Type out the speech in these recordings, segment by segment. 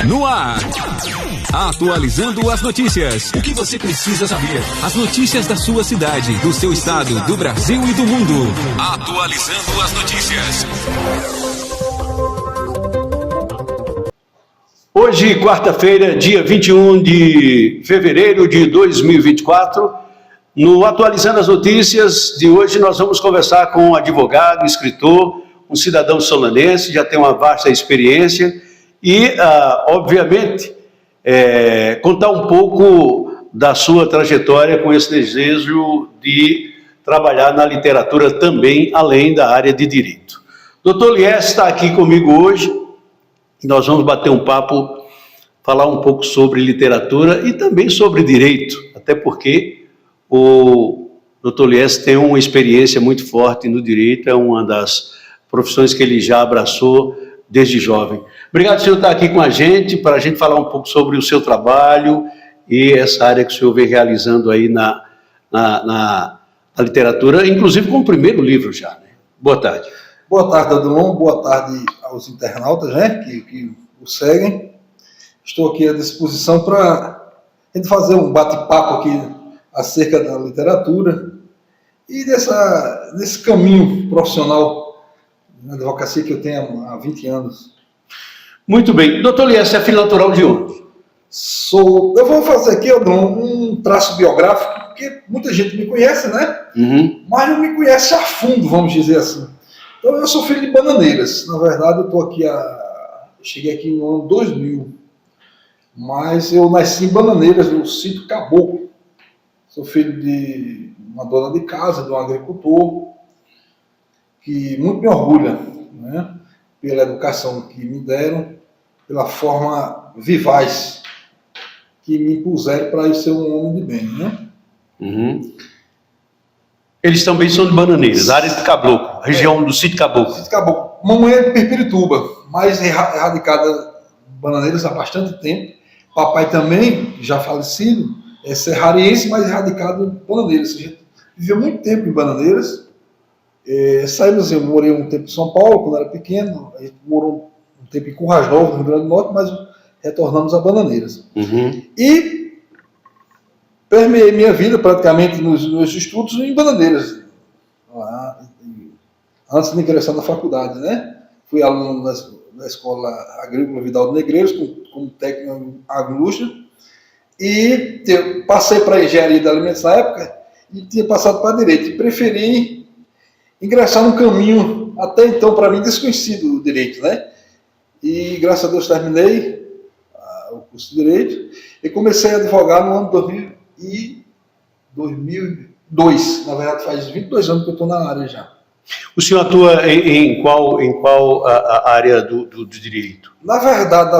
No ar. Atualizando as notícias. O que você precisa saber? As notícias da sua cidade, do seu estado, do Brasil e do mundo. Atualizando as notícias. Hoje, quarta-feira, dia 21 de fevereiro de 2024, no Atualizando as Notícias de hoje, nós vamos conversar com um advogado, escritor, um cidadão solanense, já tem uma vasta experiência e, obviamente, contar um pouco da sua trajetória com esse desejo de trabalhar na literatura também, além da área de direito. Dr. Lies está aqui comigo hoje e nós vamos bater um papo, falar um pouco sobre literatura e também sobre direito, até porque o Dr. Lies tem uma experiência muito forte no direito, é uma das profissões que ele já abraçou desde jovem. Obrigado, senhor, por estar aqui com a gente, para a gente falar um pouco sobre o seu trabalho e essa área que o senhor vem realizando aí na literatura, inclusive com o primeiro livro já, né? Boa tarde. Boa tarde, Adilon. Boa tarde aos internautas, né, que o seguem. Estou aqui à disposição para a gente fazer um bate-papo aqui acerca da literatura e desse caminho profissional na advocacia que eu tenho há 20 anos. Muito bem. Doutor Lies, você é filho natural de onde? Eu vou fazer aqui, Adilon, um traço biográfico, porque muita gente me conhece, né? Mas não me conhece a fundo, vamos dizer assim. Então, eu sou filho de Bananeiras. Na verdade, cheguei aqui no ano 2000. Mas eu nasci em Bananeiras, no sítio Caboclo. Sou filho de uma dona de casa, de um agricultor, que muito me orgulha, né? Pela educação que me deram, pela forma vivaz que me impuseram para eu ser um homem de bem, né? Eles também são de Bananeiras, área de Caboclo, região do sítio Caboclo. Sítio Caboclo. Mamãe é de Pirpirituba, mas radicada em Bananeiras há bastante tempo. Papai também, já falecido, é serrariense, mas radicado em Bananeiras. A gente viveu muito tempo em Bananeiras. Saímos, eu morei um tempo em São Paulo, quando era pequeno. A gente morou um tempo em Currais Novos, no Rio Grande do Norte, mas retornamos a Bananeiras. E permeei minha vida praticamente nos meus estudos em Bananeiras, antes de ingressar na faculdade, né? Fui aluno da Escola Agrícola Vidal de Negreiros, como técnico em agroindústria, e passei para a engenharia de alimentos na época e tinha passado para direito. E preferi ingressar num caminho até então para mim desconhecido, o direito, né? E graças a Deus terminei o curso de direito e comecei a advogar no ano 2002. Na verdade, faz 22 anos que eu estou na área já. O senhor atua em qual área do direito? Na verdade,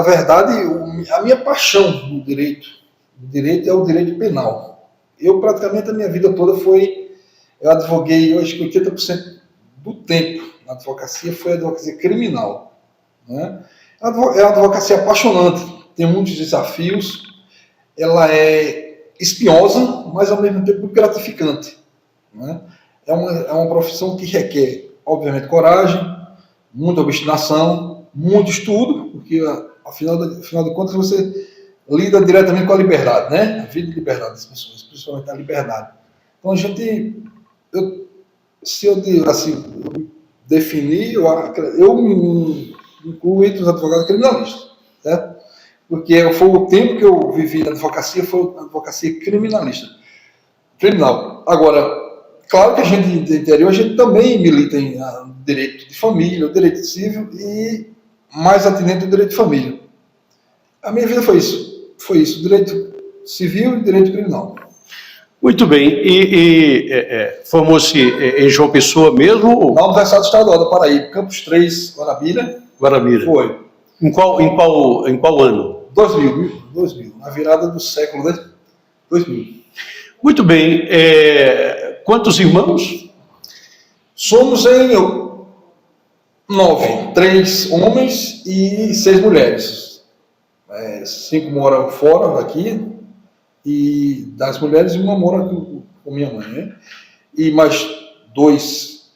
a minha paixão no direito é o direito penal. Eu, praticamente, a minha vida toda eu advoguei, eu acho que 80% do tempo na advocacia foi a advocacia criminal, né? É uma advocacia apaixonante, tem muitos desafios, ela é espinhosa, mas ao mesmo tempo gratificante, né? É uma profissão que requer, obviamente, coragem, muita obstinação, muito estudo, porque, afinal de contas, você lida diretamente com a liberdade, né? A vida e liberdade das pessoas, principalmente a liberdade. Então, se eu definir, eu me incluo entre os advogados criminalistas, certo? Porque foi o tempo que eu vivi na advocacia, foi a advocacia criminalista. Criminal. Agora, claro que a gente do interior, a gente também milita em direito de família, o direito civil e mais atinente ao direito de família. A minha vida foi isso, direito civil e direito criminal. Muito bem, e formou-se em João Pessoa mesmo? Na Universidade Estadual da Paraíba, Campus 3, Guarabira. Foi. Em qual ano? 2000, na virada do século, né? 2000. Muito bem. Quantos irmãos? Somos em 9, 3 homens e 6 mulheres. 5 moram fora daqui, e das mulheres, uma mora com minha mãe, né? E mais dois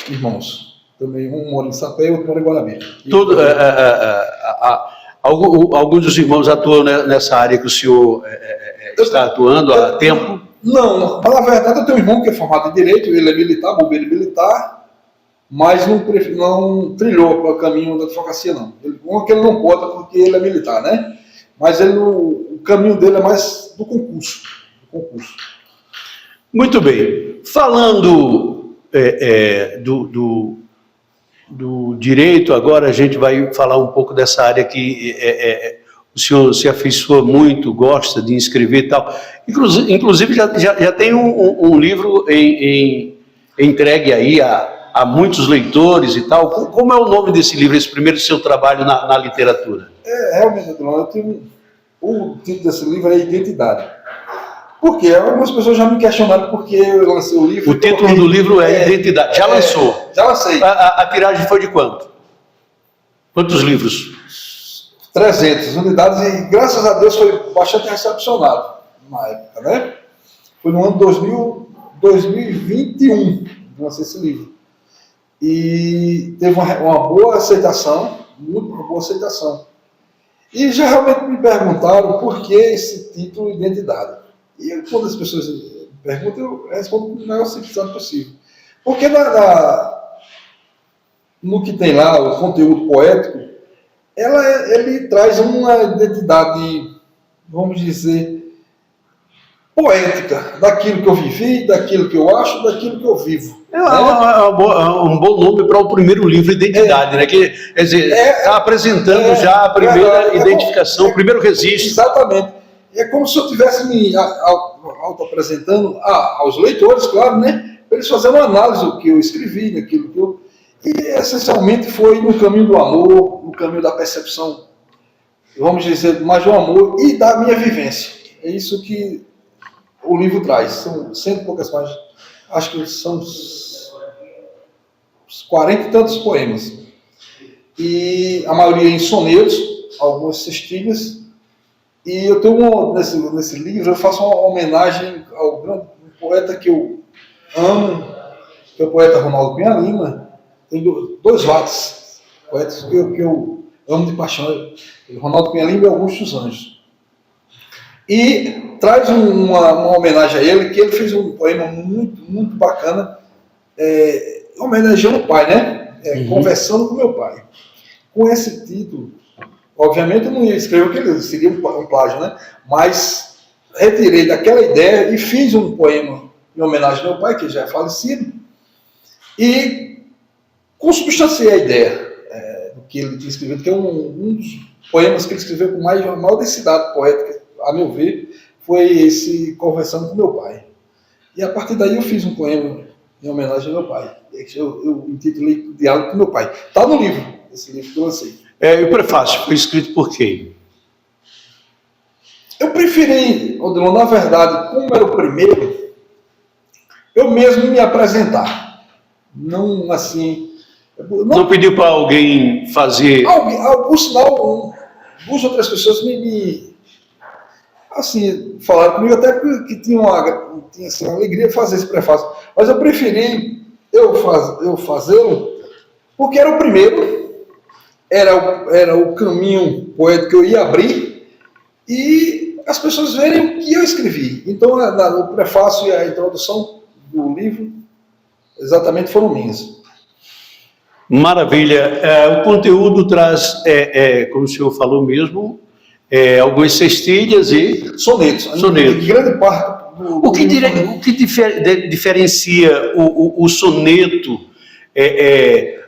irmãos. Também um mora em Sapé e outro mora em Guarabira. Alguns dos irmãos atuam nessa área que o senhor está atuando há tempo? Não, na verdade eu tenho um irmão que é formado em Direito, ele é militar, bombeiro militar, mas não trilhou para o caminho da advocacia, não. Ele não pode porque ele é militar, né? Mas o caminho dele é mais do concurso. Muito bem. Falando do direito, agora a gente vai falar um pouco dessa área que o senhor se afeiçoa muito, gosta de escrever e tal. Inclusive já tem um livro entregue aí a muitos leitores e tal. Como é o nome desse livro, esse primeiro seu trabalho na literatura? Realmente, o título desse livro é Identidade. Por quê? Algumas pessoas já me questionaram por que eu lancei o livro. O título do livro é Identidade. Já lançou? Já lancei. A tiragem foi de quanto? Quantos livros? 300 unidades e, graças a Deus, foi bastante recepcionado na época, né? Foi no ano 2021 que lancei esse livro. E teve uma boa aceitação, uma boa aceitação. E já realmente me perguntaram por que esse título Identidade. E quando as pessoas me perguntam, eu respondo com o maior simplicidade possível. Porque no que tem lá, o conteúdo poético, ele traz uma identidade, vamos dizer, poética, daquilo que eu vivi, daquilo que eu acho, daquilo que eu vivo. Um bom nome para o primeiro livro, Identidade, né? Que, quer dizer, está apresentando já a primeira identificação, o primeiro registro. Exatamente. É como se eu estivesse me auto-apresentando aos leitores, claro, né? Para eles fazerem uma análise do que eu escrevi, daquilo que eu... E, essencialmente, foi no caminho do amor, no caminho da percepção, vamos dizer, mais do amor e da minha vivência. É isso que o livro traz. São 100 e poucas páginas. Acho que são uns 40 e tantos poemas. E a maioria em sonetos, algumas cestilhas. E eu tenho nesse livro, eu faço uma homenagem ao grande poeta que eu amo, que é o poeta Ronaldo Cunha Lima. Tem dois lados, poetas que eu amo de paixão, Ronaldo Cunha Lima e Augusto dos Anjos. E traz uma homenagem a ele, que ele fez um poema muito, muito bacana, homenageando o pai, né? Conversando com meu pai. Com esse título, obviamente eu não ia escrever o que ele seria um plágio, né? Mas retirei daquela ideia e fiz um poema em homenagem ao meu pai, que já é falecido, e consubstanciei a ideia do que ele tinha escrito, que é um dos poemas que ele escreveu com maior densidade poética, a meu ver, foi esse Conversando com meu pai. E a partir daí eu fiz um poema em homenagem ao meu pai. Eu intitulei Diálogo com meu pai. Está no livro, esse livro que eu lancei. E o prefácio foi escrito por quem? Eu preferi, Odilon, na verdade, como era o primeiro, eu mesmo me apresentar. Não assim... Não pediu para alguém fazer... Por sinal, duas outras pessoas assim, falaram comigo até que tinha assim, uma alegria de fazer esse prefácio. Mas eu preferi eu fazê-lo porque era o primeiro, era o caminho poético que eu ia abrir e as pessoas verem o que eu escrevi. Então, o prefácio e a introdução do livro exatamente foram minhas. Maravilha. O conteúdo traz, como o senhor falou mesmo, algumas cestilhas e sonetos. Grande parte o que diferencia o soneto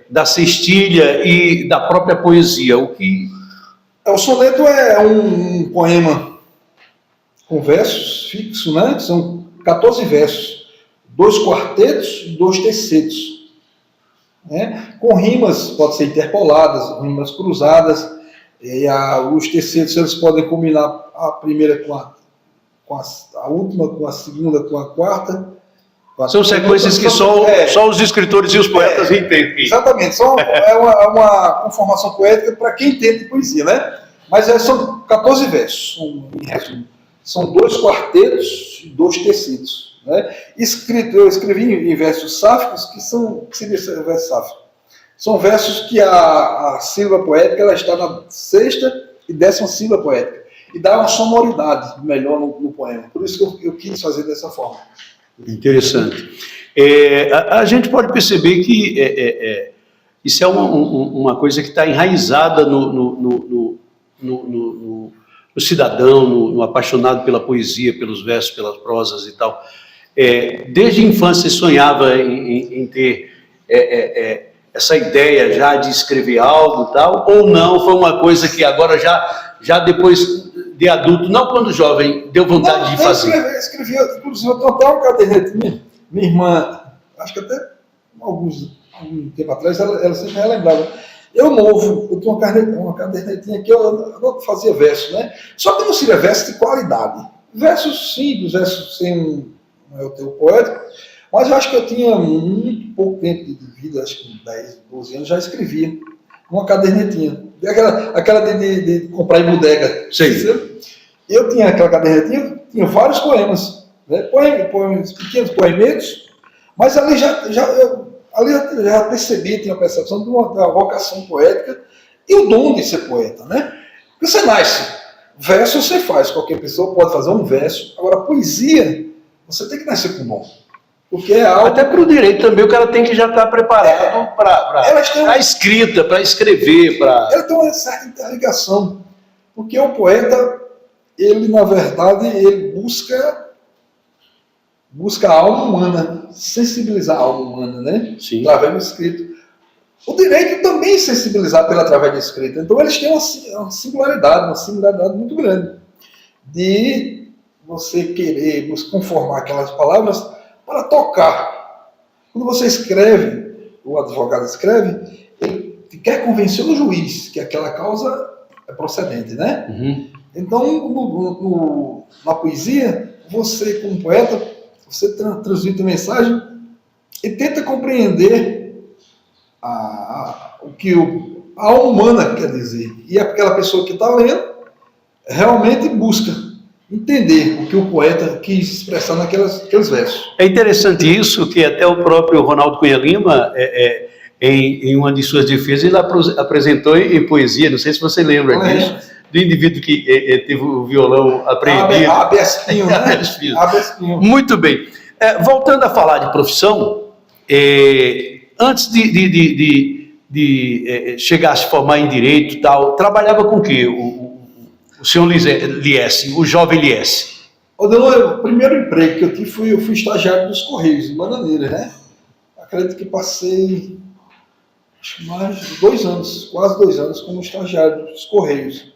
da cestilha e da própria poesia? O soneto é um poema com versos fixos, né? São 14 versos, 2 quartetos e 2 tercetos. Né? Com rimas, pode ser interpoladas, rimas cruzadas, e os terceiros eles podem combinar a primeira com a última, com a segunda, com a quarta. São sequências que só os escritores e os poetas entendem. Exatamente, é uma conformação poética para quem entende poesia, né? Mas são 14 versos, em resumo. São 2 quartetos e 2 tercetos. Né? Eu escrevi em versos sáficos, que seria versos sáficos. São versos que a sílaba poética ela está na sexta e desse uma sílaba poética. E dar uma sonoridade melhor no poema. Por isso que eu quis fazer dessa forma. Interessante. A gente pode perceber que isso é uma coisa que está enraizada no cidadão, no apaixonado pela poesia, pelos versos, pelas prosas e tal. Desde a infância sonhava em ter essa ideia já de escrever algo e tal, ou não, foi uma coisa que agora já depois de adulto, não quando jovem, deu vontade de fazer? Escrevi, inclusive eu tenho até uma cadernetinha, minha irmã, acho que até algum tempo atrás, ela sempre me lembrava. Eu tenho uma cadernetinha que eu fazia verso, né? Só que não seria verso de qualidade. Versos simples, versos sem o teu poético, mas eu acho que eu tinha muito pouco tempo de vida, acho que 10, 12 anos, já escrevia uma cadernetinha. Aquela de comprar em bodega. Sim. Eu tinha aquela cadernetinha, tinha vários poemas, né? Poemas, pequenos poemetos, mas ali eu já percebi, tinha a percepção de uma vocação poética e o dom de ser poeta, né? Porque você nasce, verso você faz, qualquer pessoa pode fazer um verso, agora poesia, você tem que nascer com dom. Porque é algo... Até para o direito também, o cara tem que já estar preparado para a escrita, para escrever. Ela tem uma certa interligação, porque o poeta, ele, na verdade, ele busca a alma humana, sensibilizar a alma humana, né? Sim. Através do escrito. O direito também sensibilizar através do escrito. Então, eles têm uma singularidade muito grande de você querer conformar aquelas palavras para tocar. Quando você escreve, o advogado escreve, ele quer convencer o juiz que aquela causa é procedente, né? Uhum. Então, na poesia, você, como poeta, você transmite a mensagem e tenta compreender o que a alma humana quer dizer. E aquela pessoa que está lendo realmente busca entender o que o poeta quis expressar naqueles versos. É interessante isso, que até o próprio Ronaldo Cunha Lima, em uma de suas defesas, ele apresentou em poesia, não sei se você lembra disso, do indivíduo que teve o violão apreendido. Habeas Pinho, né? Habeas Pinho. Muito bem. Voltando a falar de profissão, antes de chegar a se formar em direito e tal, trabalhava com o quê? O senhor Liesse, o jovem Liesse? O primeiro emprego que eu tive, eu fui estagiário dos Correios, de Bananeira, né? Acredito que passei mais de 2 anos, quase 2 anos, como estagiário dos Correios.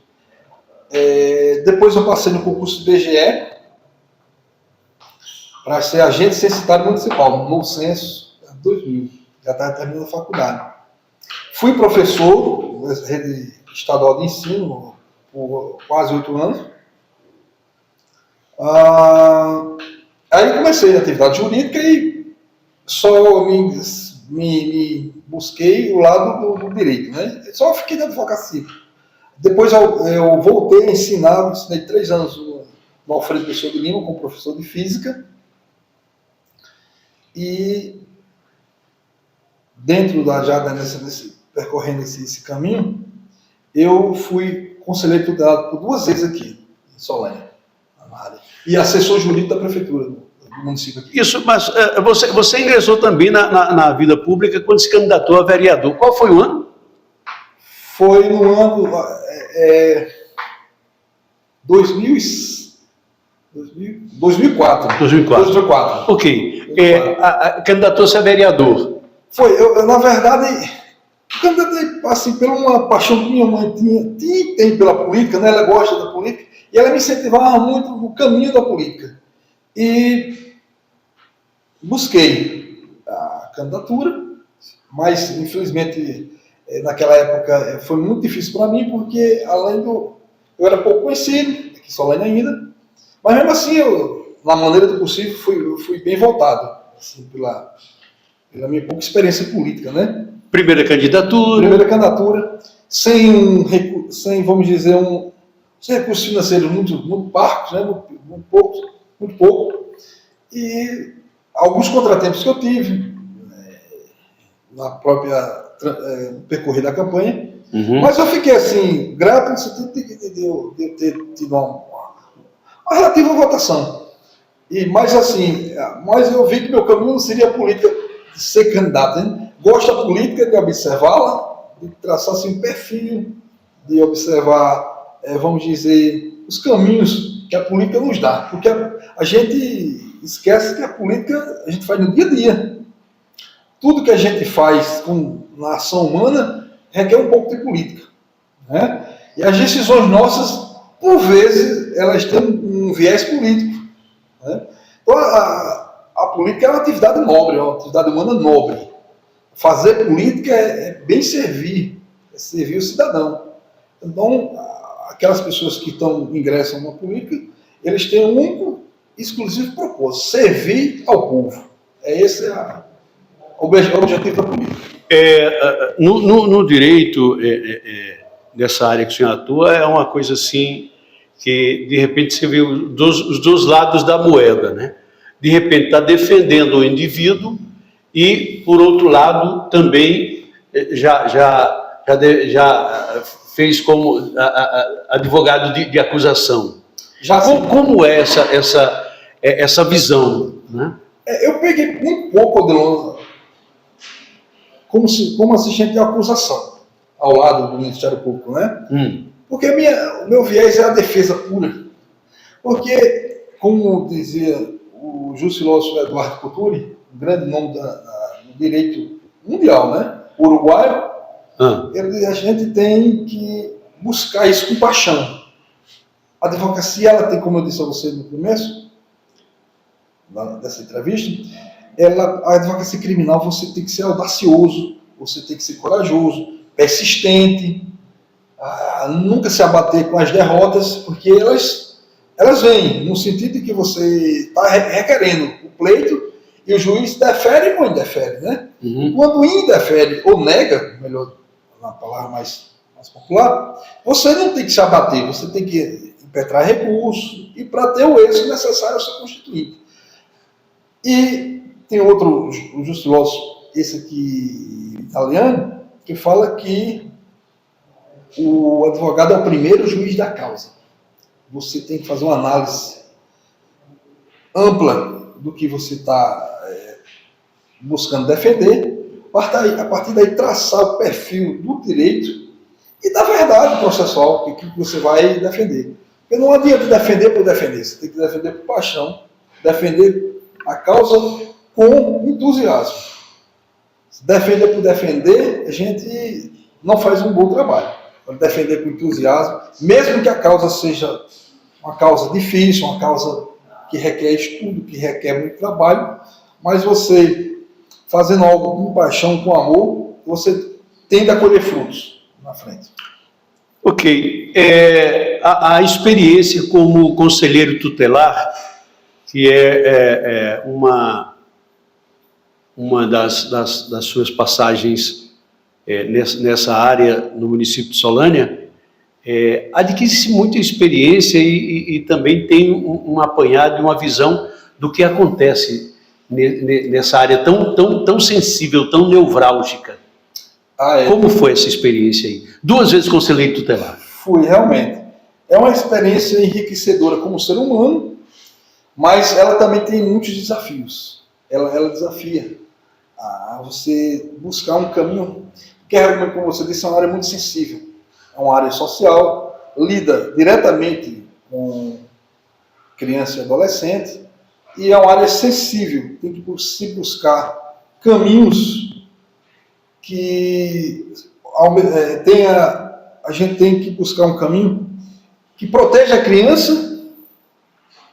Depois eu passei no concurso do BGE para ser agente censitário municipal, no censo 2000, já estava terminando a faculdade. Fui professor da rede estadual de ensino por quase 8 anos. Aí comecei a atividade jurídica e só me busquei o lado do direito, né? Só fiquei na advocacia. Depois eu voltei a ensinar, ensinei 3 anos no Alfredo Pessoa de Lima como professor de física. E dentro percorrendo esse caminho, eu fui conselheiro tutelado por 2 vezes aqui, em Solânea, na área. E assessor jurídico da prefeitura do município aqui. Isso, mas você ingressou também na vida pública quando se candidatou a vereador. Qual foi o ano? Foi no ano 2004. 2004. Ok. Candidatou-se a vereador. Foi, na verdade... Candidatei assim, pela uma paixão que minha mãe tem pela política, né? Ela gosta da política, e ela me incentivava muito no caminho da política. E busquei a candidatura, mas infelizmente naquela época foi muito difícil para mim, porque eu era pouco conhecido, aqui em Solânea ainda, mas mesmo assim, na maneira do possível, fui bem voltado, assim, pela minha pouca experiência política, né? Primeira candidatura, sem vamos dizer, sem recursos financeiros muito parcos, né? muito pouco, e alguns contratempos que eu tive na própria percorrer da campanha, Mas eu fiquei assim, grato no sentido de eu ter tido uma relativa votação. Mas eu vi que meu caminho não seria a política de ser candidato. Hein? Gosto da política, de observá-la, de traçar assim, um perfil, de observar, vamos dizer, os caminhos que a política nos dá. Porque a gente esquece que a política a gente faz no dia a dia. Tudo que a gente faz na ação humana requer um pouco de política. Né? E as decisões nossas, por vezes, elas têm um viés político. Né? Então, a política é uma atividade nobre, é uma atividade humana nobre. Fazer política é bem servir, é servir o cidadão. Então, aquelas pessoas que ingressam na política, eles têm um único, exclusivo propósito, servir ao povo. Esse é o objetivo da política. No direito, dessa área que o senhor atua, é uma coisa assim, que de repente você vê os dois lados da moeda, né? De repente está defendendo o indivíduo e, por outro lado, também já fez como advogado de acusação. Como é essa visão? Né? Eu peguei um pouco, Adelon, como assistente de acusação, ao lado do Ministério Público, né? Porque o meu viés é a defesa pura. Porque, como dizia o juiz-filósofo Eduardo Couturi, um grande nome do direito mundial, né? Uruguaio, a gente tem que buscar isso com paixão. A advocacia, ela tem, como eu disse a você no começo dessa entrevista, a advocacia criminal, você tem que ser audacioso, você tem que ser corajoso, persistente, nunca se abater com as derrotas, porque elas vêm no sentido de que você está requerendo o pleito e o juiz defere ou indefere, né? Quando indefere ou nega, melhor, na palavra mais popular, você não tem que se abater, você tem que impetrar recurso e para ter o êxito necessário ao seu constituinte. E tem outro, o juiz-filósofo, esse aqui italiano, que fala que o advogado é o primeiro juiz da causa. Você tem que fazer uma análise ampla do que você está buscando defender, a partir daí traçar o perfil do direito e da verdade processual que você vai defender. Porque não adianta defender por defender, você tem que defender por paixão, defender a causa com entusiasmo. Se defender por defender, a gente não faz um bom trabalho. Para defender com entusiasmo, mesmo que a causa seja uma causa difícil, uma causa que requer estudo, que requer muito trabalho, mas você, fazendo algo com paixão, com amor, você tende a colher frutos na frente. Ok. A experiência como conselheiro tutelar, que é uma das suas passagens nessa área no município de Solânia, adquire-se muita experiência e também tem um apanhado, uma visão do que acontece nessa área tão sensível, tão nevrálgica. Como foi essa experiência aí? 2 vezes conselheiro tutelar. Fui, realmente. É uma experiência enriquecedora como ser humano, mas ela também tem muitos desafios. Ela desafia a você buscar um caminho, porque, como você disse, é uma área muito sensível. É uma área social, lida diretamente com criança e adolescente, e é uma área sensível. Tem que se buscar caminhos que a gente tem que buscar um caminho que proteja a criança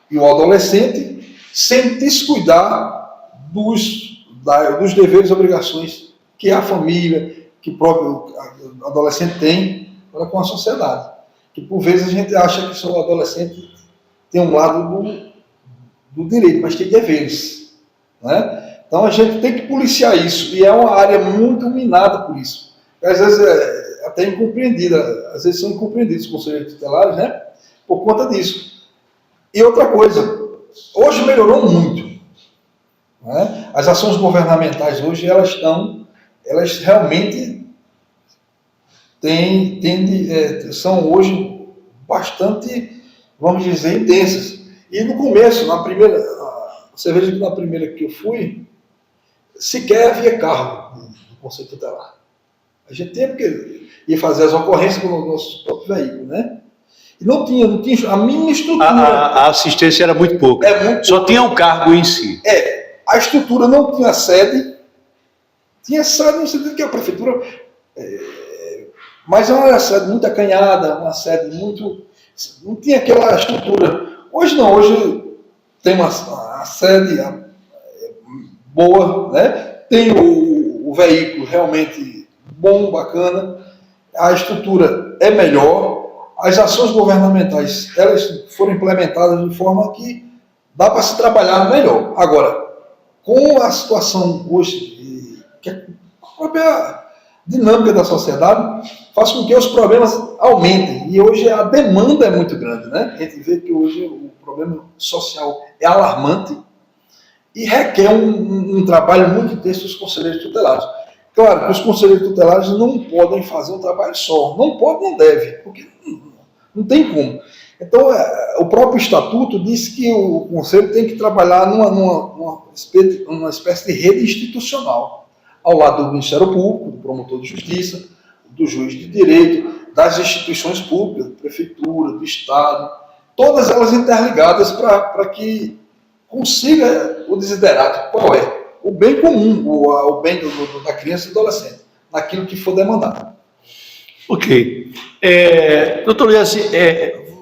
e o adolescente sem descuidar dos deveres e obrigações que a família, que o próprio adolescente tem para com a sociedade. Que por vezes a gente acha que só o adolescente tem um lado do direito, mas tem deveres. Né? Então a gente tem que policiar isso, e é uma área muito minada por isso. Às vezes é até incompreendida, às vezes são incompreendidos os conselheiros tutelares, né? Por conta disso. E outra coisa, hoje melhorou muito. Né? As ações governamentais hoje, elas realmente são hoje bastante, vamos dizer, intensas. E no começo, você veja que na primeira que eu fui, sequer havia carro no Conselho Tutelar. A gente tinha porque ia fazer as ocorrências com o nosso próprio veículo, né? E não tinha a mínima estrutura. A assistência era muito pouca. Só tinha um cargo em si. A estrutura não tinha sede. Tinha sede no sentido que a prefeitura... mas era uma sede muito acanhada, uma sede muito... Não tinha aquela estrutura. Hoje não, hoje tem uma sede boa, né? Tem o veículo realmente bom, bacana, a estrutura é melhor, as ações governamentais elas foram implementadas de forma que dá para se trabalhar melhor. Agora, com a situação hoje, que a própria dinâmica da sociedade faz com que os problemas aumentem, e hoje a demanda é muito grande, né? A gente vê que hoje o problema social é alarmante e requer um trabalho muito intenso dos conselheiros tutelares. Claro que os conselheiros tutelares não podem fazer um trabalho só, não pode, não deve, porque não tem como. Então, o próprio estatuto diz que o conselho tem que trabalhar numa espécie de rede institucional, ao lado do Ministério Público, do promotor de justiça, do juiz de direito, das instituições públicas, da prefeitura, do Estado, todas elas interligadas para que consiga o desiderato. Qual é? O bem comum, o bem da criança e do adolescente, naquilo que for demandado. Ok. Doutor Iasi,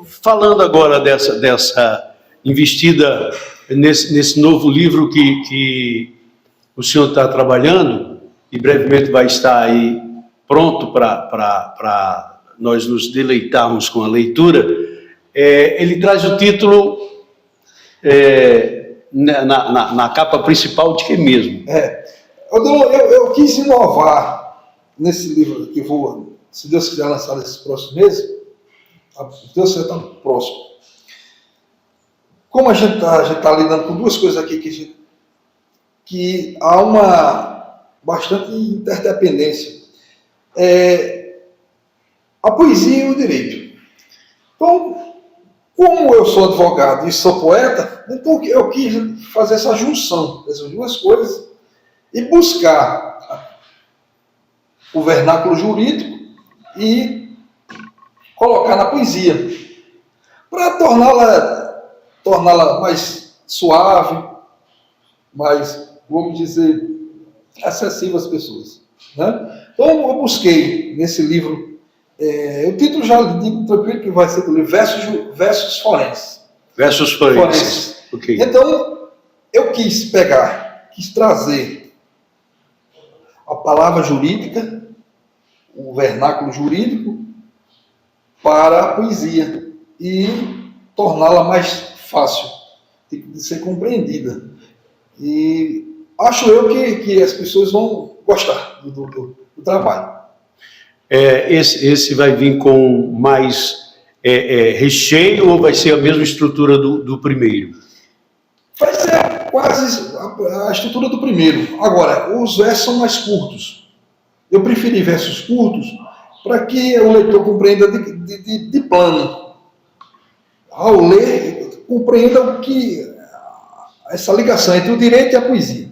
falando agora dessa investida nesse novo livro que o senhor está trabalhando, e brevemente vai estar aí pronto para nós nos deleitarmos com a leitura, ele traz o título na capa principal de que mesmo? Eu quis inovar nesse livro que vou, se Deus quiser, lançar nesses próximos meses. Deus quiser, está próximo. Como a gente está lidando com duas coisas aqui que há uma bastante interdependência. A poesia e o direito. Então, como eu sou advogado e sou poeta, então eu quis fazer essa junção dessas duas coisas e buscar o vernáculo jurídico e colocar na poesia, para torná-la mais suave, mais, vamos dizer, acessível às pessoas, né? Então eu busquei nesse livro, o título já digo tranquilo que vai ser do livro Versos Forenses. Versos Forenses. Okay. Então eu quis trazer a palavra jurídica, o vernáculo jurídico, para a poesia e torná-la mais fácil de ser compreendida. E acho eu que as pessoas vão gostar do trabalho. Esse vai vir com mais recheio ou vai ser a mesma estrutura do primeiro? Vai ser quase a estrutura do primeiro. Agora, os versos são mais curtos. Eu preferi versos curtos para que o leitor compreenda de plano. Ao ler, compreenda essa ligação entre o direito e a poesia.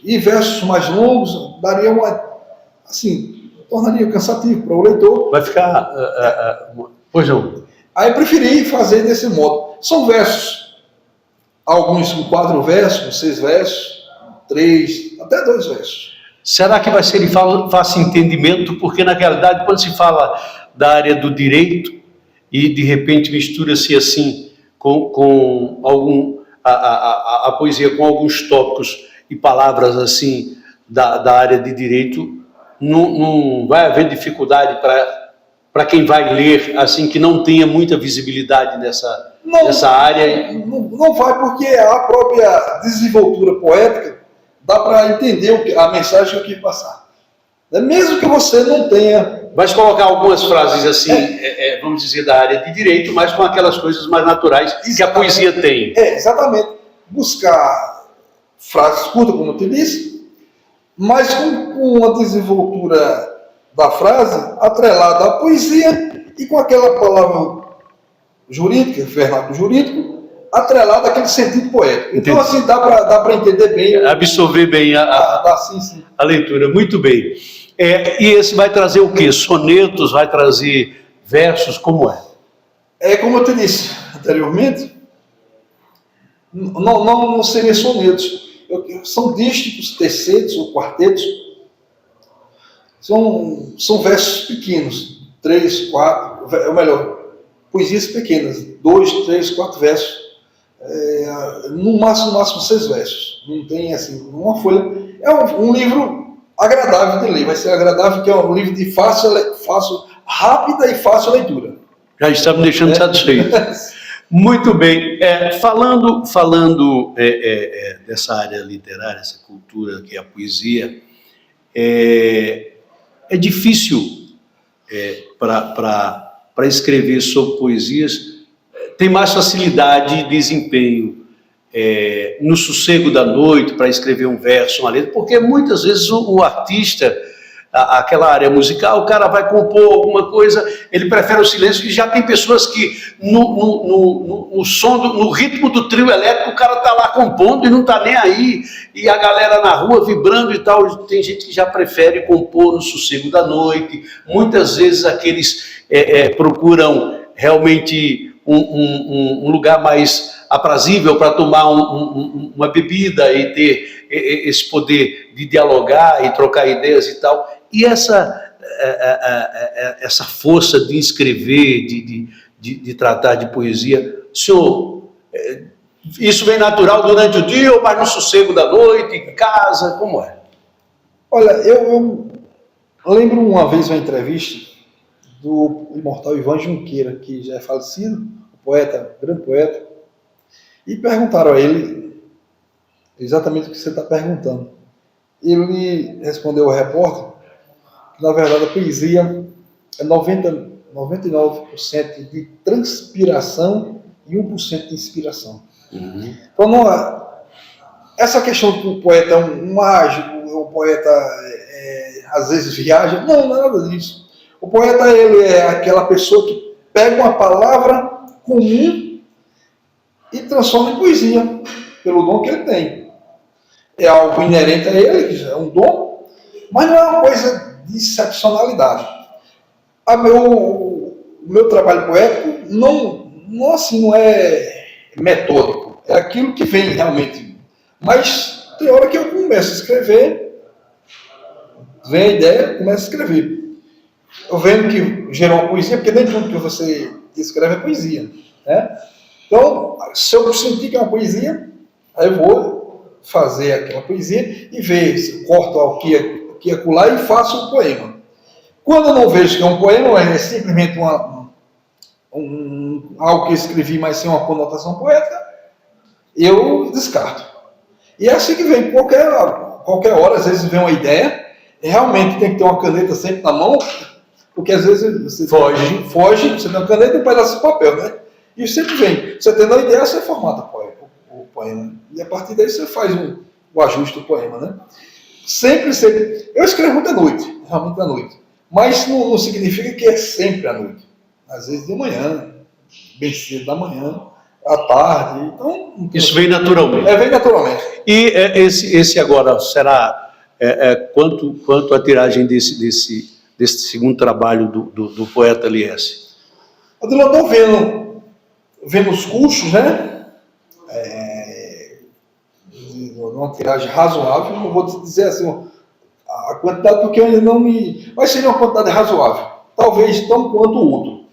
E versos mais longos daria tornaria cansativo para o leitor. Vai ficar... Pois não. Aí eu preferi fazer desse modo. São versos, alguns com 4 versos, 6 versos, 3, até 2 versos. Será que vai ser de fácil entendimento? Porque, na realidade, quando se fala da área do direito e, de repente, mistura-se assim com a poesia com alguns tópicos e palavras assim da área de direito, não vai haver dificuldade para quem vai ler, assim, que não tenha muita visibilidade nessa área? Não vai, porque a própria desenvoltura poética dá para entender a mensagem que eu quis passar. Mesmo que você não tenha... Mas colocar algumas frases assim, vamos dizer, da área de direito, mas com aquelas coisas mais naturais que a poesia tem. Exatamente. Buscar frases curtas, como eu te disse, mas com uma desenvoltura da frase atrelada à poesia e com aquela palavra jurídica, vernáculo jurídico, atrelada àquele sentido poético. Então, Entendi. assim, dá para entender bem. Absorver bem Sim. a leitura. Muito bem. E esse vai trazer o quê? Sonetos, vai trazer versos, como é? Como eu te disse anteriormente, não seriam sonetos. São dísticos, tercetos ou quartetos. São versos pequenos, 3, 4, ou melhor, poesias pequenas, 2, 3, 4 versos. No máximo 6 versos. Não tem assim, uma folha. É um livro agradável de ler, vai ser agradável, que é um livro de rápida e fácil leitura. Já está me deixando satisfeito. Muito bem. Falando dessa área literária, essa cultura que é a poesia, é difícil para escrever sobre poesias, tem mais facilidade de desempenho no sossego da noite para escrever um verso, uma letra, porque muitas vezes o artista, aquela área musical, o cara vai compor alguma coisa, ele prefere o silêncio, e já tem pessoas que no ritmo do trio elétrico o cara está lá compondo e não está nem aí, e a galera na rua vibrando e tal. Tem gente que já prefere compor no sossego da noite. Muitas vezes aqueles procuram realmente um lugar mais aprazível para tomar uma bebida e ter esse poder de dialogar e trocar ideias e tal. E essa força de escrever, de tratar de poesia, senhor, isso vem natural durante o dia ou mais no sossego da noite, em casa, como é? Olha, eu lembro uma vez uma entrevista do imortal Ivan Junqueira, que já é falecido, poeta, grande poeta, e perguntaram a ele exatamente o que você está perguntando. Ele respondeu ao repórter que, na verdade, a poesia é 99% de transpiração e 1% de inspiração. Uhum. Então, essa questão que o poeta é um mágico, o poeta às vezes viaja, não é nada disso. O poeta, ele é aquela pessoa que pega uma palavra comum e transforma em poesia, pelo dom que ele tem. É algo inerente a ele, que já é um dom, mas não é uma coisa de excepcionalidade. O meu trabalho poético não é metódico, é aquilo que vem realmente. Mas tem hora que eu começo a escrever, vem a ideia, começo a escrever. Eu vendo que gerou uma poesia, porque nem tudo que você escreve é poesia, né? Então, se eu sentir que é uma poesia, aí eu vou fazer aquela poesia e ver se eu corto aqui e acolá e faço um poema. Quando eu não vejo que é um poema, é simplesmente algo que eu escrevi, mas sem uma conotação poética, eu descarto. E é assim que vem, qualquer hora, às vezes vem uma ideia, realmente tem que ter uma caneta sempre na mão, porque às vezes você foge, você tem uma caneta e um pedaço de papel, né? E sempre vem. Você tendo a ideia, você formata o poema. E a partir daí você faz o ajuste do poema, né? Sempre. Eu escrevo muito à noite, realmente à noite. Mas não significa que é sempre à noite. Às vezes de manhã, bem cedo da manhã, à tarde. Então, isso vem naturalmente. Vem naturalmente. E esse agora será quanto a tiragem desse segundo trabalho do poeta Liesse? Eu estou vendo os custos, né? Uma tiragem razoável, não vou dizer assim a quantidade, porque eu ainda não me... Mas seria uma quantidade razoável. Talvez tão quanto o outro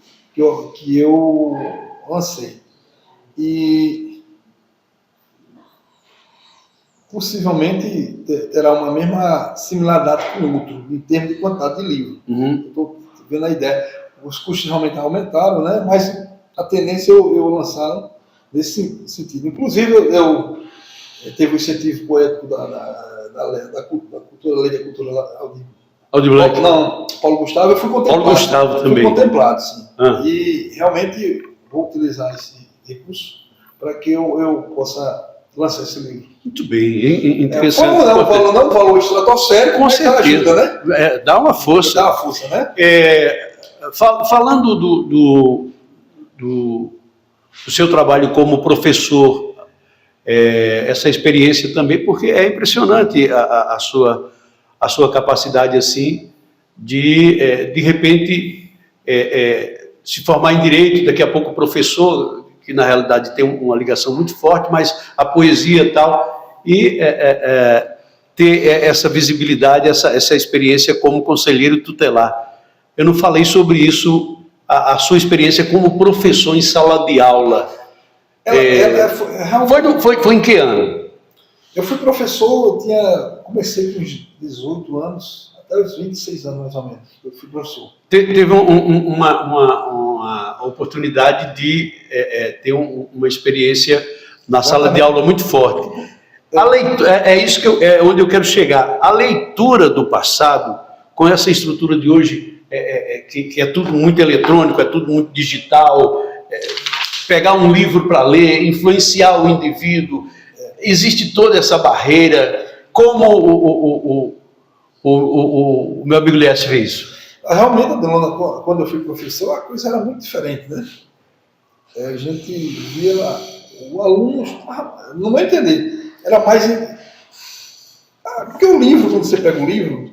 que eu lancei. E possivelmente terá uma mesma similaridade com o outro, em termos de quantidade de livro. Uhum. Estou vendo a ideia. Os custos realmente aumentaram, né? Mas a tendência eu lançar nesse sentido. Inclusive, eu teve o incentivo poético da cultura, lei da cultura Aldir Blanc. Não, Paulo Gustavo, eu fui contemplado. Paulo Gustavo também. Fui contemplado, sim. Ah. E realmente vou utilizar esse recurso para que eu possa lançar esse livro. Muito bem, interessante. Como não um valor estratosférico, com certeza. Ajuda, né? Dá uma força. Dá uma força, né? Falando do seu trabalho como professor, essa experiência também, porque é impressionante a sua capacidade assim de repente se formar em direito, daqui a pouco professor, que na realidade tem uma ligação muito forte, mas a poesia e tal, e ter essa visibilidade, essa experiência como conselheiro tutelar. Eu não falei sobre isso, a sua experiência como professor em sala de aula. Foi em que ano? Eu fui professor, comecei com uns 18 anos, até os 26 anos mais ou menos, eu fui professor. Teve uma oportunidade de ter uma experiência na sala de aula muito forte. A leitura, isso onde eu quero chegar. A leitura do passado, com essa estrutura de hoje, que é tudo muito eletrônico, é tudo muito digital, pegar um livro para ler, influenciar o indivíduo, existe toda essa barreira. Como o meu amigo Lies fez isso? Realmente, Adelona, quando eu fui professor, a coisa era muito diferente, né? A gente via lá, o aluno, no meu entender, era mais... Porque o livro, quando você pega o livro,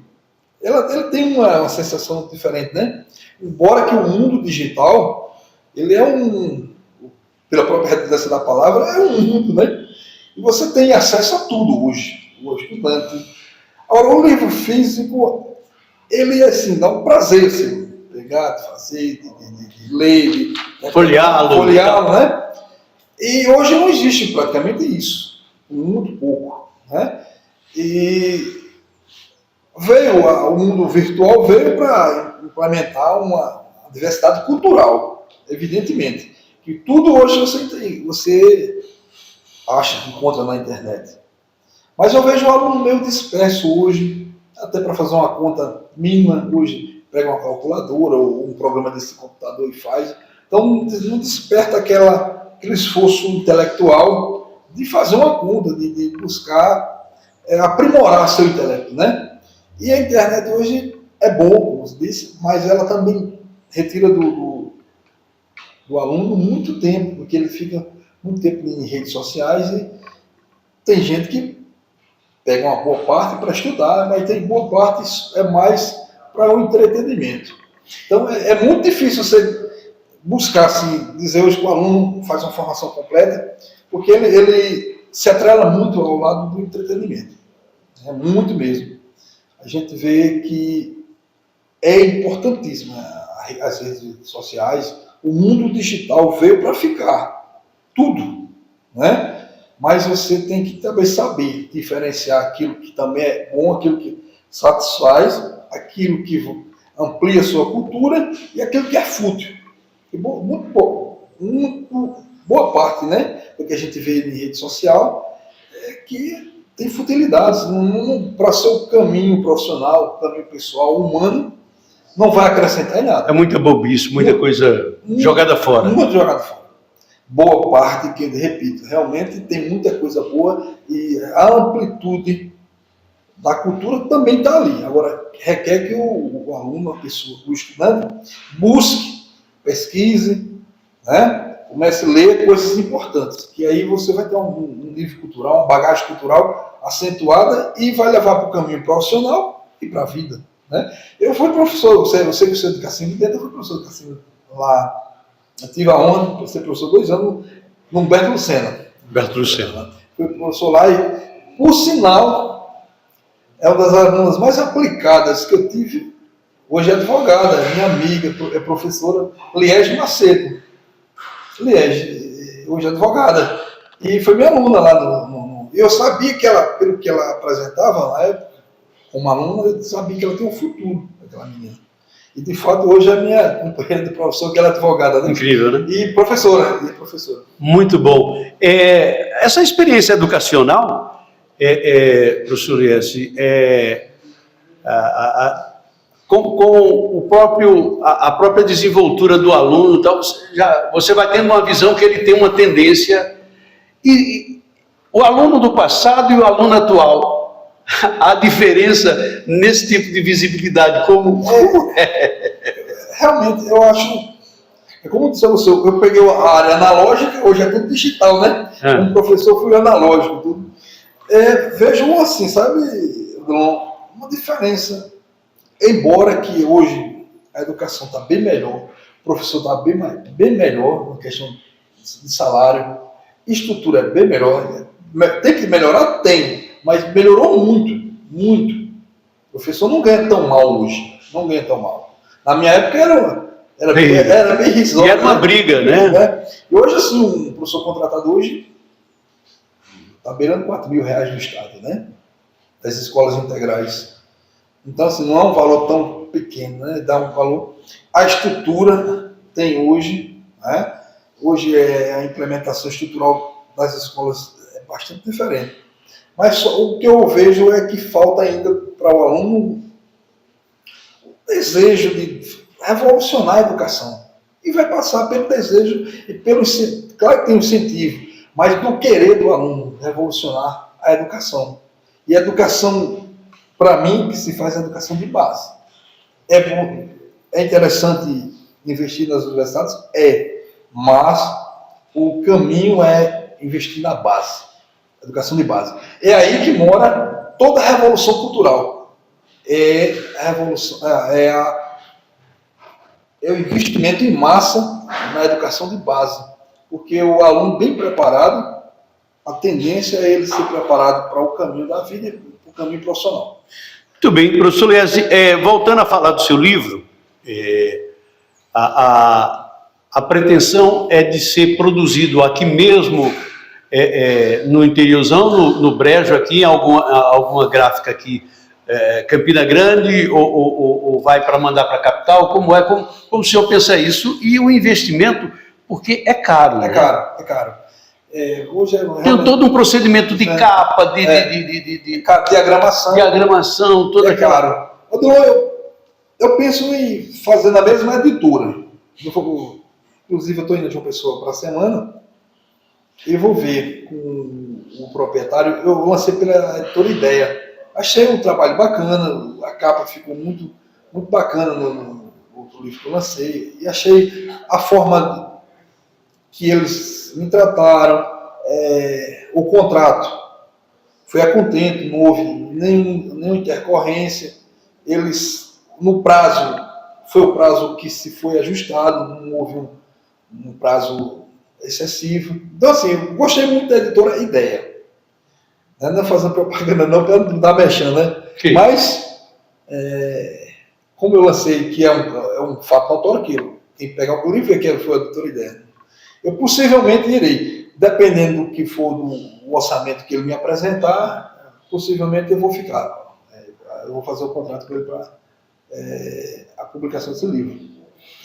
ele tem uma sensação diferente, né? Embora que o mundo digital, ele pela própria redundância da palavra, é um mundo, né? E você tem acesso a tudo hoje, o estudante. Agora, o livro físico, ele, assim, dá um prazer, assim, pegar, de fazer, de ler, folheá-lo, né? E hoje não existe praticamente isso, muito pouco, né? E o mundo virtual veio para implementar uma diversidade cultural, evidentemente. Que tudo hoje você acha que encontra na internet. Mas eu vejo o aluno meio disperso hoje, até para fazer uma conta mínima, hoje pega uma calculadora ou um programa desse computador e faz. Então não desperta aquele esforço intelectual de fazer uma conta, de buscar aprimorar seu intelecto, né? E a internet hoje é boa, como você disse, mas ela também retira do aluno muito tempo, porque ele fica muito tempo em redes sociais e tem gente que pega uma boa parte para estudar, mas tem boa parte mais para o entretenimento. Então é muito difícil você buscar, assim, dizer hoje que o aluno faz uma formação completa, porque ele se atrela muito ao lado do entretenimento. É muito mesmo. A gente vê que é importantíssimo as redes sociais, o mundo digital veio para ficar, tudo, né? Mas você tem que também saber diferenciar aquilo que também é bom, aquilo que satisfaz, aquilo que amplia a sua cultura e aquilo que é fútil. Muito boa parte, né, do que a gente vê em rede social é que tem futilidades, para seu caminho profissional, caminho pessoal, humano, não vai acrescentar em nada. É muita bobice, muita coisa jogada fora. Muito jogada fora. Boa parte, que repito, realmente tem muita coisa boa e a amplitude da cultura também está ali. Agora, requer que o aluno, a pessoa, o estudante, busque, pesquise, né? Comece a ler coisas importantes, que aí você vai ter um nível cultural, uma bagagem cultural acentuada e vai levar para o caminho profissional e para a vida, né? Eu fui professor, você que você é de Cassino de Dentro, eu fui professor de Cassino lá. Eu tive a honra de ser professor 2 anos no Humberto Lucena. Humberto Lucena. Fui professor lá e, por sinal, é uma das alunas mais aplicadas que eu tive. Hoje é advogada, minha amiga, é professora Lies Macedo. Lies, hoje é advogada. E foi minha aluna lá eu sabia que ela, pelo que ela apresentava na época, como aluna, eu sabia que ela tem um futuro, aquela menina. E, de fato, hoje é minha companheira de professor, que ela é advogada, né? Incrível, né? E professora. Muito bom. Essa experiência educacional, professor Lies, com a própria desenvoltura do aluno, então, você vai tendo uma visão que ele tem uma tendência, e O aluno do passado e o aluno atual, a diferença nesse tipo de visibilidade, como Realmente, eu acho, é como disse você, eu peguei a área analógica, hoje é tudo digital, né? Como professor fui analógico, tudo. Vejo assim, sabe, uma diferença, embora que hoje a educação está bem melhor, o professor está bem melhor na questão de salário, estrutura é bem melhor, tem que melhorar? Tem, mas melhorou muito, muito. O professor não ganha tão mal hoje, não ganha tão mal. Na minha época era bem risório. E era uma briga, né? E hoje, assim, um professor contratado hoje está beirando R$4.000 do Estado, né? Das escolas integrais. Então, assim, não é um valor tão pequeno, né? Dá um valor. A estrutura tem hoje, né? Hoje a implementação estrutural das escolas é bastante diferente. Mas o que eu vejo é que falta ainda para o aluno o desejo de revolucionar a educação. E vai passar pelo desejo e pelo... Claro que tem um incentivo, mas do querer do aluno revolucionar a educação. E a educação, para mim, que se faz a educação de base. É interessante investir nas universidades? Mas o caminho é investir na base, educação de base. É aí que mora toda a revolução cultural. É o investimento em massa na educação de base. Porque o aluno bem preparado, a tendência é ele ser preparado para o caminho da vida e para o caminho profissional. Muito bem, professor Liese, voltando a falar do seu livro, a pretensão é de ser produzido aqui mesmo, no interiorzão, no Brejo, aqui, alguma gráfica aqui, Campina Grande, ou vai para mandar para a capital? Como o senhor pensa isso? E o investimento, porque é caro. É caro. Hoje tem todo um procedimento de capa, de diagramação, toda aquela... Eu penso em fazer na mesma editora. Inclusive, eu estou indo de uma pessoa para a semana e vou ver com o proprietário. Eu lancei pela editora Ideia. Achei um trabalho bacana, a capa ficou muito, muito bacana no outro livro que eu lancei. E achei a forma que eles me trataram, o contrato foi a contento, não houve nenhuma intercorrência. Eles, no prazo, foi o prazo que se foi ajustado, não houve um prazo excessivo. Então, assim, eu gostei muito da editora Ideia. Não é fazendo propaganda não, para não dar mexendo, né? Sim. Mas, como eu lancei, que é um fato notório, que quem pegar o livro é que foi a editora Ideia. Eu possivelmente irei, dependendo do que for do orçamento que ele me apresentar, possivelmente eu vou ficar. Eu vou fazer o contrato com ele para a publicação desse livro.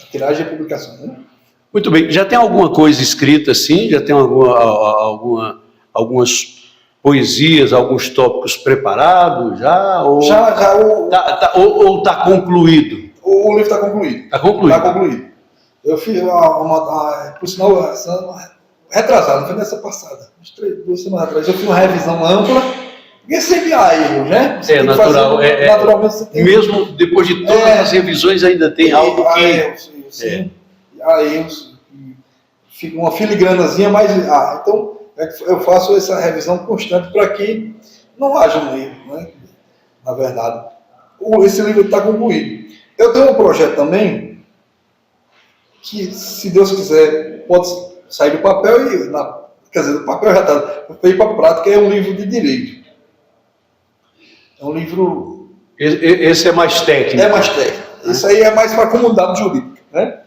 A tiragem e a publicação, né? Muito bem. Já tem alguma coisa escrita assim? Já tem algumas poesias, alguns tópicos preparados já? Ou está concluído? O livro está concluído. Está concluído. Está concluído. Eu fiz por sinal, retrasado, foi nessa passada, 2 semanas atrás, eu fiz uma revisão ampla, porque sempre há erros, né? Natural. Naturalmente você tem... Mesmo depois de todas as revisões, ainda tem algo que... Há erros, fica uma filigranazinha, mas... então, eu faço essa revisão constante para que não haja um erro, né? Na verdade. Esse livro está concluído. Eu tenho um projeto também, que, se Deus quiser, pode sair do papel quer dizer, do papel já está, para a prática, é um livro de direito. É um livro... Esse é mais técnico. É mais técnico. Esse aí é mais para a comunidade jurídica, né?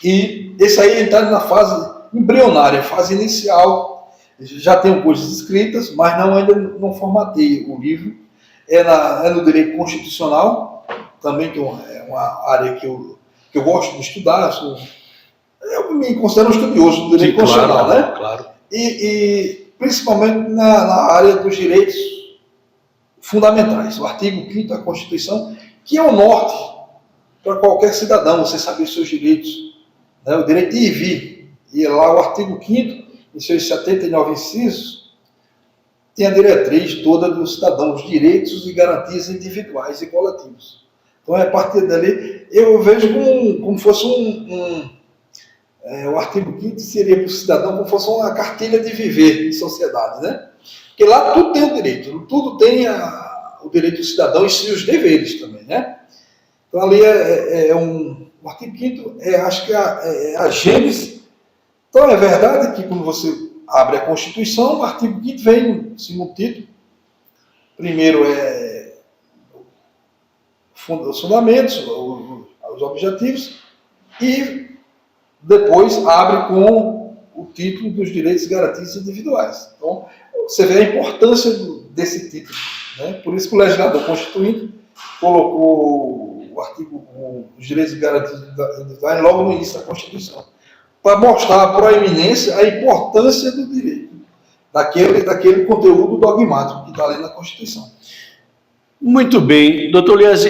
E esse aí está na fase embrionária, fase inicial. Já tenho coisas escritas, mas ainda não formatei o livro. É no direito constitucional, também que é uma área que eu gosto de estudar. Eu me considero um estudioso do direito constitucional, né? Claro. E principalmente na área dos direitos fundamentais. O artigo 5º da Constituição, que é o norte para qualquer cidadão, você saber os seus direitos. Né? O direito de ir e vir. E lá o artigo 5º, em seus 79 incisos, tem a diretriz toda do cidadão, os direitos e garantias individuais e coletivos. Então, a partir dali, eu vejo como fosse o artigo 5º seria para o cidadão como fosse uma cartilha de viver em sociedade, né? Porque lá tudo tem o direito, tudo tem o direito do cidadão e os deveres também, né? Então, ali o artigo 5º, acho que é a gênese. Então, é verdade que quando você abre a Constituição, o artigo 5º vem, segundo título, primeiro os fundamentos, os objetivos, e depois abre com o título dos direitos e garantias individuais. Então, você vê a importância desse título, né? Por isso que o legislador constituinte colocou o artigo, os direitos e garantias individuais logo no início da Constituição, para mostrar a proeminência, a importância do direito, daquele conteúdo dogmático que está ali na Constituição. Muito bem, doutor Lias,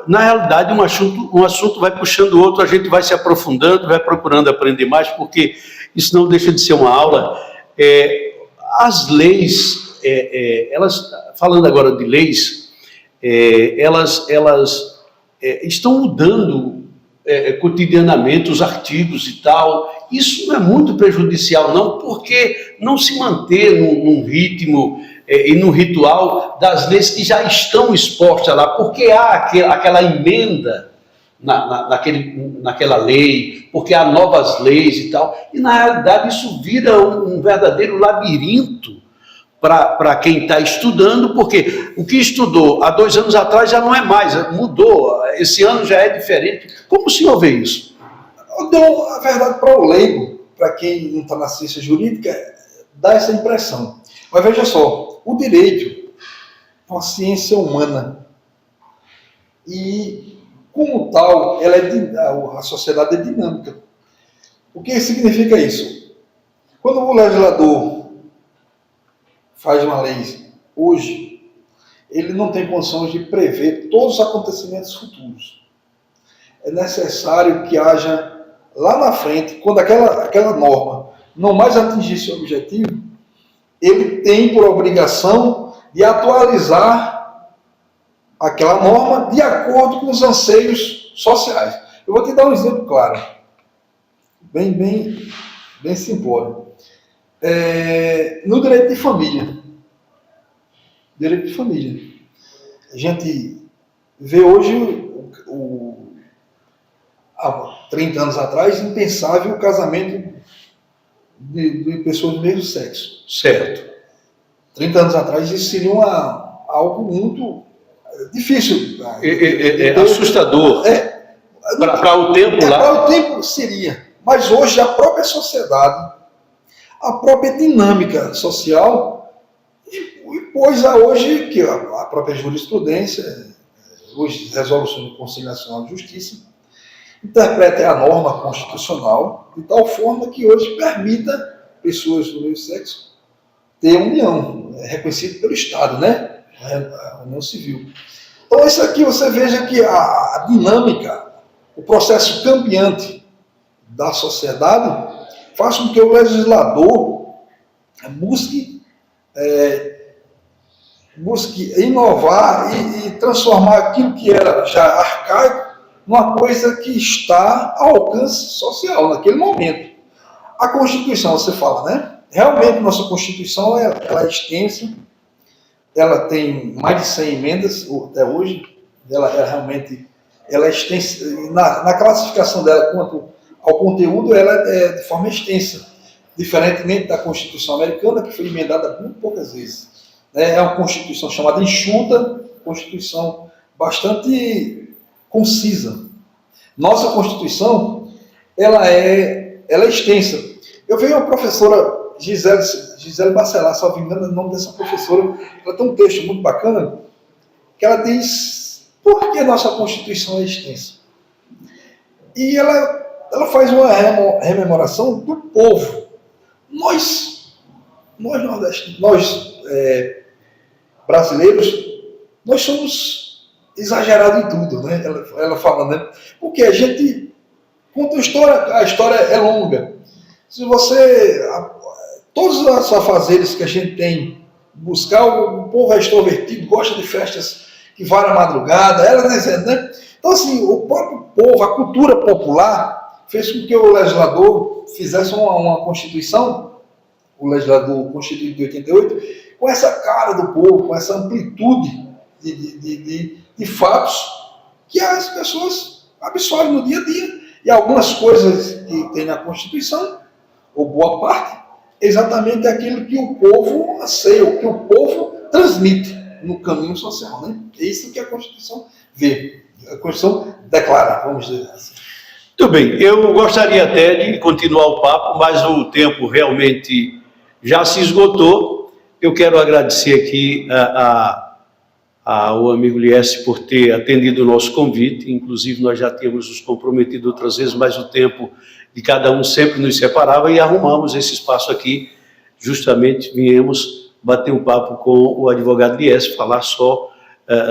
na realidade um assunto vai puxando o outro, a gente vai se aprofundando, vai procurando aprender mais, porque isso não deixa de ser uma aula. As leis, elas, falando agora de leis, elas estão mudando cotidianamente os artigos e tal. Isso não é muito prejudicial, não, porque não se manter num ritmo e no ritual das leis que já estão expostas lá, porque há aquela emenda naquela lei, porque há novas leis e tal, e na realidade isso vira um verdadeiro labirinto para quem está estudando, porque o que estudou há 2 anos atrás já não é mais, mudou, esse ano já é diferente. Como o senhor vê isso? Então, a verdade, para o leigo, para quem não está na ciência jurídica, dá essa impressão. Mas veja só, o direito é uma ciência humana e, como tal, a sociedade é dinâmica. O que significa isso? Quando o legislador faz uma lei hoje, ele não tem condições de prever todos os acontecimentos futuros. É necessário que haja lá na frente, quando aquela norma não mais atingir seu objetivo, ele tem por obrigação de atualizar aquela norma de acordo com os anseios sociais. Eu vou te dar um exemplo claro, bem simplório. No direito de família. Direito de família. A gente vê hoje, há 30 anos atrás, impensável o casamento de pessoas do mesmo sexo. Certo. 30 anos atrás isso seria algo muito difícil. Assustador. Para o tempo lá. Para o tempo seria. Mas hoje a própria sociedade, a própria dinâmica social, impôs hoje que a própria jurisprudência, hoje resolução do Conselho Nacional de Justiça, interpreta a norma constitucional de tal forma que hoje permita pessoas do mesmo sexo ter união, reconhecido pelo Estado, né? A união civil. Então, isso aqui você veja que a dinâmica, o processo cambiante da sociedade faz com que o legislador busque inovar e transformar aquilo que era já arcaico numa coisa que está ao alcance social naquele momento. A Constituição, você fala, né? Realmente, nossa Constituição ela é extensa, ela tem mais de 100 emendas até hoje, ela é extensa, na classificação dela quanto ao conteúdo, ela é de forma extensa, diferentemente da Constituição americana, que foi emendada muito poucas vezes. É uma Constituição chamada enxuta, Constituição bastante concisa. Nossa Constituição, ela é extensa. Eu vi uma professora, Gisele Bacelar, se não me engano, o nome dessa professora, ela tem um texto muito bacana, que ela diz por que nossa Constituição é extensa. E ela faz uma rememoração do povo. Nós nordestinos, nós brasileiros, nós somos exagerados em tudo, né? Ela fala, né? Porque a gente conta a história é longa. Se você, todos os afazeres que a gente tem buscar, o povo é extrovertido, gosta de festas que vai na madrugada, ela dizendo, né? Então, assim, o próprio povo, a cultura popular, fez com que o legislador fizesse uma Constituição, o legislador constituído de 88, com essa cara do povo, com essa amplitude de fatos que as pessoas absorvem no dia a dia. E algumas coisas que tem na Constituição, ou boa parte, é exatamente aquilo que o povo anseia, o que o povo transmite no caminho social, né? É isso que a Constituição vê, a Constituição declara, vamos dizer assim. Muito bem, eu gostaria até de continuar o papo, mas o tempo realmente já se esgotou. Eu quero agradecer aqui ao amigo Liesse por ter atendido o nosso convite. Inclusive, nós já tínhamos nos comprometido outras vezes, mas o tempo de cada um sempre nos separava e arrumamos esse espaço aqui. Justamente viemos bater um papo com o advogado Liesse, falar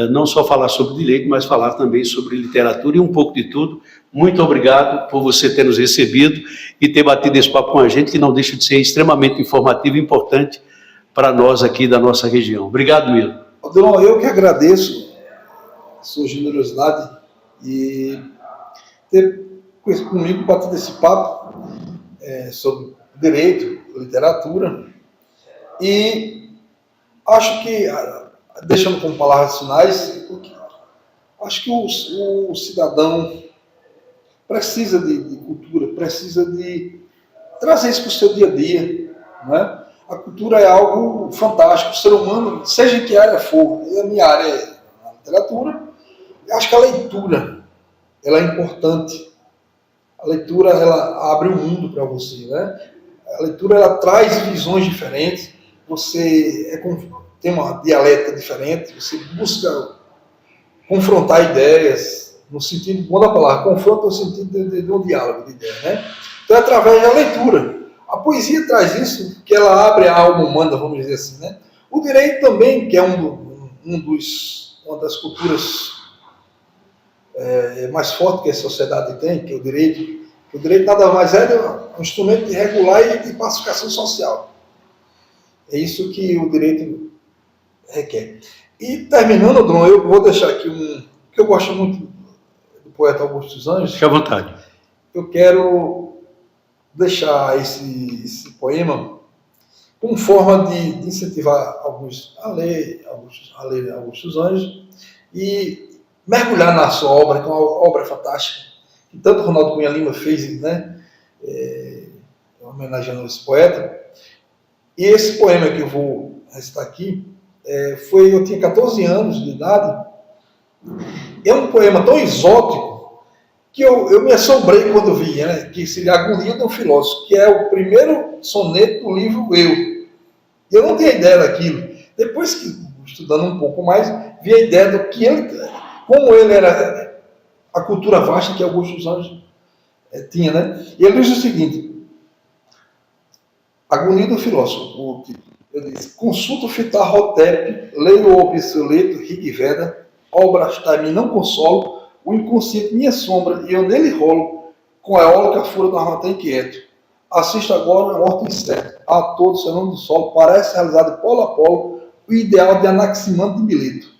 não só falar sobre direito, mas falar também sobre literatura e um pouco de tudo. Muito obrigado por você ter nos recebido e ter batido esse papo com a gente, que não deixa de ser extremamente informativo e importante para nós aqui da nossa região. Obrigado mesmo. Adilon, eu que agradeço a sua generosidade e ter comigo batido esse papo sobre direito, literatura, e acho que, deixando como palavras finais, acho que o cidadão precisa de cultura, precisa de trazer isso para o seu dia a dia, né? A cultura é algo fantástico. O ser humano, seja em que área for, a minha área é a literatura, eu acho que a leitura ela é importante. A leitura ela abre o mundo para você, né? A leitura ela traz visões diferentes, você tem uma dialética diferente, você busca confrontar ideias, no sentido bom da palavra, confronta no sentido de um diálogo de ideias, né? Então é através da leitura. A poesia traz isso, que ela abre a alma humana, vamos dizer assim, né? O direito também, que é uma das culturas mais fortes que a sociedade tem, que é o direito. O direito nada mais é um instrumento de regular e de pacificação social. É isso que o direito requer. E terminando, Adilon, eu vou deixar aqui que eu gosto muito do poeta Augusto dos Anjos. Fique à vontade. Eu quero deixar esse poema como forma de incentivar alguns a ler Augusto dos Anjos e mergulhar na sua obra, que é uma obra fantástica, que tanto Ronaldo Cunha Lima fez, né, homenageando esse poeta. E esse poema que eu vou recitar aqui, eu tinha 14 anos de idade. É um poema tão exótico que eu me assombrei quando vi, né, que seria a Agonia de um Filósofo, que é o primeiro soneto do livro Eu. Eu não tinha ideia daquilo. Depois que, estudando um pouco mais, vi a ideia do que como ele era a cultura vasta que Augusto dos Anjos tinha, né? E ele diz o seguinte: Agonia do Filósofo, o título. Ele diz: consulto Fitar Hotep, leio o obsoleto Rig Veda, obras da mim não consolo, o inconsciente minha sombra, e eu nele rolo, com a eólica fúria do armatan inquieto. Assisto agora a morte incerta, a todo o nome do solo, parece realizado polo a polo, o ideal de Anaximandro de Mileto.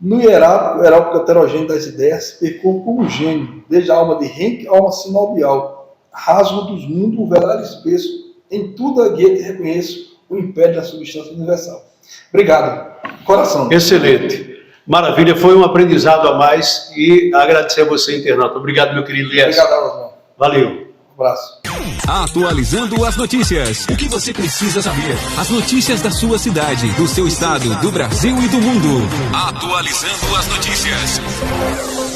No hierático heterogêneo das ideias, percorro como gênio, desde a alma de Henke a alma sinobial, rasgo dos mundos o velar espesso, em tudo a Goethe reconheço o império da substância universal. Obrigado, coração. Excelente. Maravilha, foi um aprendizado a mais e agradecer a você, internauta. Obrigado, meu querido Liesse. Obrigado, Osmar. Valeu. Um abraço. Atualizando as notícias. O que você precisa saber? As notícias da sua cidade, do seu estado, do Brasil e do mundo. Atualizando as notícias.